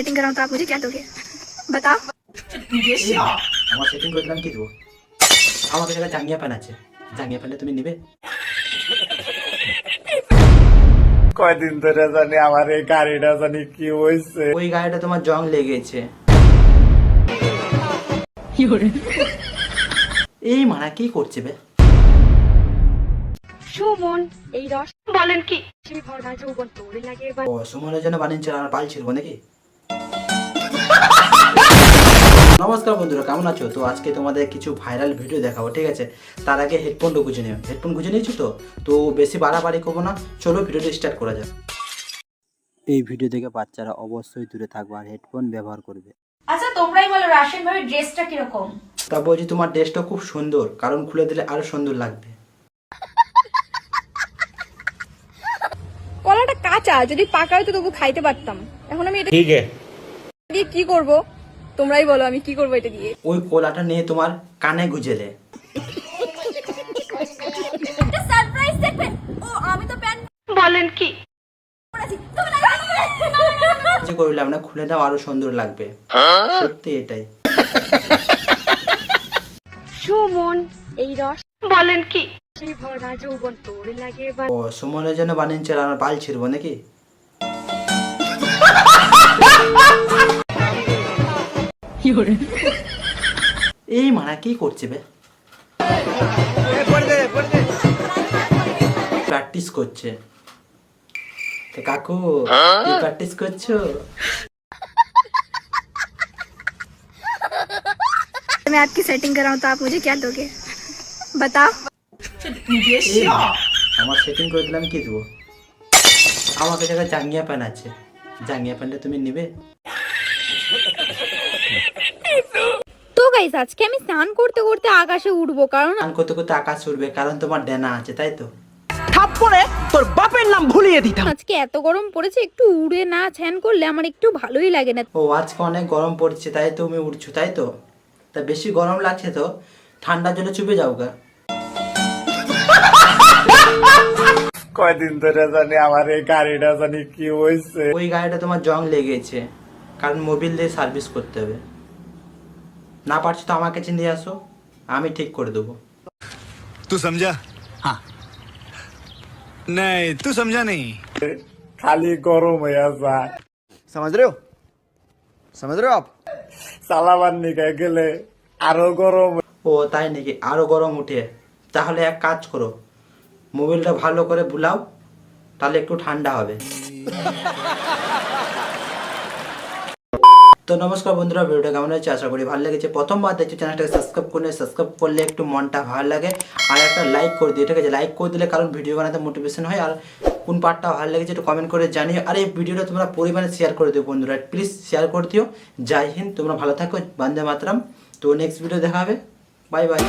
Setting कराऊं तो आप मुझे क्या दोगे बताओ। আমার সেটিং করে দিলাম, কি দেবো? আমার কাছে একটা জাঙ্গিয়া প্যান্ট আছে, জাঙ্গিয়া প্যান্টটা তুমি নেবে? কয়দিন ধরে জানি আমার এই গাড়িটা জানি কি হয়েছে। ওই গাড়িটা তোমার জং লেগেছে। এই মারা কি করছে বে? সুমন এই রস বলেন কি ভরা যৌবন তোরে লাগে ও সুমনের জন্য বানিয়েছে, আমার পাল ছিড়বো নাকি? নমস্কার বন্ধুরা, কেমন আছো? তো আজকে তোমাদের কিছু ভাইরাল ভিডিও দেখাবো, ঠিক আছে? তার আগে হেডফোনটা গুঁজে নিও। হেডফোন গুঁজে নিয়েছো তো বেশি বাড়াবাড়ি করবো না, চলো ভিডিওটা স্টার্ট করা যাক। এই ভিডিও থেকে বাচ্চারা অবশ্যই দূরে থাকবে আর হেডফোন ব্যবহার করবে। আচ্ছা তোমরাই বলো রাশিয়ান ভাবে ড্রেসটা কিরকম? তা বলছি তোমার ড্রেসটা খুব সুন্দর, কারণ খুলে দিলে আরো সুন্দর লাগবে। কলাটা কাঁচা, যদি পাকা হতো তবু খাইতে পারতাম। এখন আমি এটা দিয়ে কি করব? তোমরাই বলো আমি কি করব এটা দিয়ে। ওই কোলাটা নিয়ে তোমার কানে গুঁজে দে। একটা সারপ্রাইজ দেখবেন। ও আমি তো প্যান্ট বলেন কি যে করলাম না, খুলে দাও, আরো সুন্দর লাগবে। সত্যি এটাই। সুমন এই রস বলেন কি ভরা যৌবন তোরে লাগে ও সুমনের জন্য বানিয়েছে, আর আমার পাল ছিড়বো নাকি? এই মারা কি করছে বে? প্র্যাকটিস করছে। তো কাকু কি প্র্যাকটিস করছো? मैं आपकी सेटिंग कराऊं तो आप मुझे क्या दोगे बताओ। এই আমার সেটিং করে দিলাম, কি দেবো? আমার কাছে একটা জাঙ্গিয়া প্যান্ট আছে, জাঙ্গিয়া প্যান্টটা তুমি নেবে? তো গাইস আজকে আমি স্নান করতে করতে আকাশে উঠবো, কারণ গান করতে করতে আকাশ উঠবে, কারণ তোমার ডেনা আছে, তাই তো? তোর বাপের নাম ভুলিয়ে দিতাম। আজকে এত গরম পড়েছে, একটু উড়ে না স্নান করলে আমার একটু ভালোই লাগে না। ও আজকে অনেক গরম পড়ছে, তাই তুমি উঠছো, তাই তো? তা বেশি গরম লাগছে তো ঠান্ডার জন্য চুপে যাও গা। কয়দিন ধরে জানি আমার এই গাড়িটা জানি কি হয়েছে। ওই গাড়িটা তোমার জং লেগেছে, কারণ মোবিল দিয়ে সার্ভিস করতে হবে। না পারছো তো আমার কাছে নিয়ে আসো, আমি ঠিক করে দেবো। तू समझा? हाँ नहीं तू समझा नहीं। খালি গরম হয়ে যায়, समझ रहे हो? समझ रहे हो आप? চালাবার নিকে গেলে আরো গরম। ও তাই নাকি? আরো গরম উঠে? তাহলে এক কাজ করো, মোবিলটা ভালো করে বুলাও, তাহলে একটু ঠান্ডা হবে। তো নমস্কার বন্ধুরা, ভিডিওটা কেমন হয়েছে আশা করি ভালো লেগেছে। প্রথমবার দেখছো চ্যানেলটাকে সাবস্ক্রাইব করে নিও, সাবস্ক্রাইব করলে একটু মনটা ভালো লাগে। আর একটা লাইক করে দিও, ঠিক আছে? লাইক করে দিলে কারণ ভিডিও বানাতে মোটিভেশন হয়। আর কোন পার্টটা ভালো লেগেছে একটু কমেন্ট করে জানিও। আর এই ভিডিওটা তোমরা পরিমাণে শেয়ার করে দিও বন্ধুরা, প্লিজ শেয়ার করে দিও। জয় হিন্দ, তোমরা ভালো থাকো, বন্দে মাতরম। তো নেক্সট ভিডিও দেখা হবে, বাই বাই।